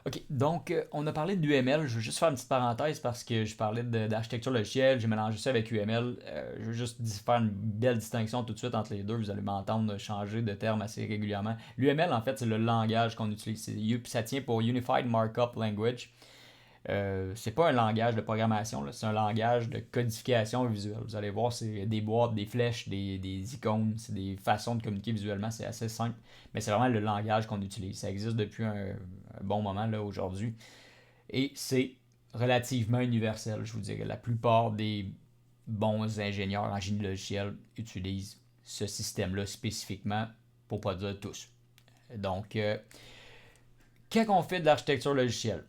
OK, donc on a parlé de l'UML. Je veux juste faire une petite parenthèse parce que je parlais d'architecture logicielle, j'ai mélangé ça avec UML. Je veux juste faire une belle distinction tout de suite entre les deux. Vous allez m'entendre changer de terme assez régulièrement. L'UML, en fait, c'est le langage qu'on utilise. Ça tient pour Unified Markup Language. C'est pas un langage de programmation, là, c'est un langage de codification visuelle. Vous allez voir, c'est des boîtes, des flèches, des icônes, c'est des façons de communiquer visuellement, c'est assez simple, mais c'est vraiment le langage qu'on utilise. Ça existe depuis un bon moment là aujourd'hui et c'est relativement universel, je vous dirais. La plupart des bons ingénieurs en génie logiciel utilisent ce système-là spécifiquement, pour pas dire tous. Donc, quand on fait de l'architecture logicielle,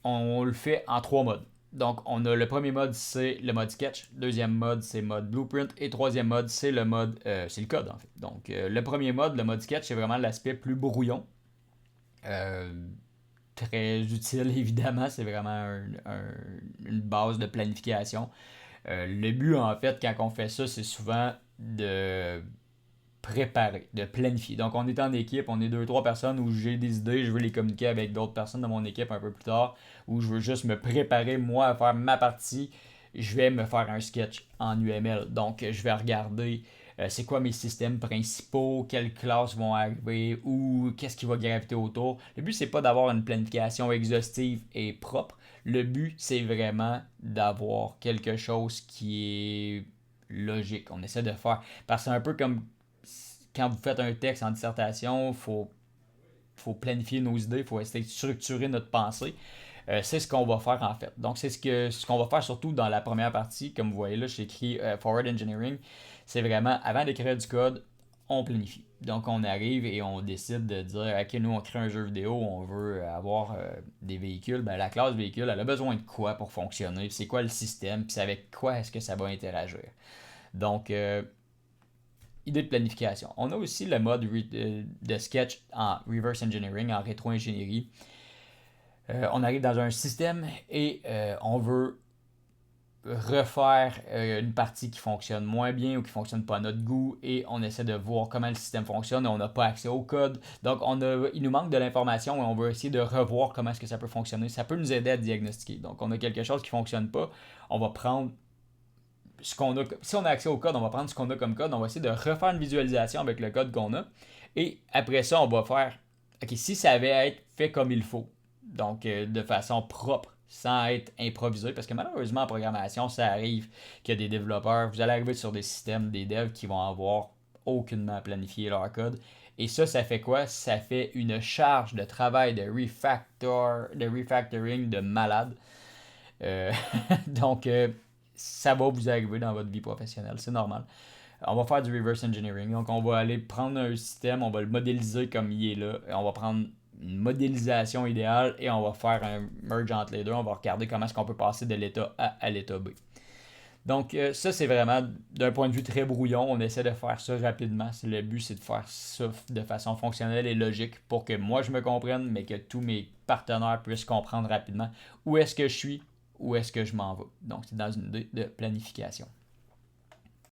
on le fait en trois modes. Donc, on a le premier mode, c'est le mode sketch. Deuxième mode, c'est le mode blueprint. Et troisième mode, c'est c'est le code en fait. Donc, le premier mode, le mode sketch, c'est vraiment l'aspect plus brouillon. Euh, Très utile évidemment. C'est vraiment une base de planification. Le but en fait, quand on fait ça, c'est souvent de préparer, de planifier. Donc, on est en équipe, on est deux, trois personnes où j'ai des idées, je veux les communiquer avec d'autres personnes de mon équipe un peu plus tard, où je veux juste me préparer moi à faire ma partie. Je vais me faire un sketch en UML. Donc, je vais regarder c'est quoi mes systèmes principaux, quelles classes vont arriver, ou qu'est-ce qui va graviter autour. Le but, c'est pas d'avoir une planification exhaustive et propre. Le but, c'est vraiment d'avoir quelque chose qui est logique. On essaie de faire. Parce que c'est un peu comme quand vous faites un texte en dissertation, faut planifier nos idées, il faut essayer de structurer notre pensée. C'est ce qu'on va faire en fait. Donc c'est ce qu'on va faire surtout dans la première partie. Comme vous voyez là, j'ai écrit Forward Engineering. C'est vraiment avant d'écrire du code, on planifie. Donc on arrive et on décide de dire ok, nous on crée un jeu vidéo, on veut avoir des véhicules. Ben, la classe véhicule, elle a besoin de quoi pour fonctionner, c'est quoi le système, puis c'est avec quoi est-ce que ça va interagir. Donc idée de planification. On a aussi le mode de sketch en reverse engineering, en rétro-ingénierie. On arrive dans un système et on veut refaire une partie qui fonctionne moins bien ou qui fonctionne pas à notre goût et on essaie de voir comment le système fonctionne et on n'a pas accès au code. Donc il nous manque de l'information et on veut essayer de revoir comment est-ce que ça peut fonctionner. Ça peut nous aider à diagnostiquer. Donc on a quelque chose qui fonctionne pas, on va prendre ce qu'on a. Si on a accès au code, on va prendre ce qu'on a comme code, on va essayer de refaire une visualisation avec le code qu'on a. Et après ça, on va faire, OK, si ça avait été fait comme il faut, donc de façon propre, sans être improvisé, parce que malheureusement en programmation, ça arrive qu'il y a des développeurs, vous allez arriver sur des systèmes, des devs qui vont avoir aucunement planifié leur code. Et ça fait quoi? Ça fait une charge de travail de refactoring de malade. Euh, donc, ça va vous arriver dans votre vie professionnelle, c'est normal. On va faire du reverse engineering. Donc, on va aller prendre un système, on va le modéliser comme il est là. Et on va prendre une modélisation idéale et on va faire un merge entre les deux. On va regarder comment est-ce qu'on peut passer de l'état A à l'état B. Donc, ça, c'est vraiment d'un point de vue très brouillon. On essaie de faire ça rapidement. Le but, c'est de faire ça de façon fonctionnelle et logique pour que moi, je me comprenne, mais que tous mes partenaires puissent comprendre rapidement où est-ce que je suis, où est-ce que je m'en vais. Donc, c'est dans une idée de planification.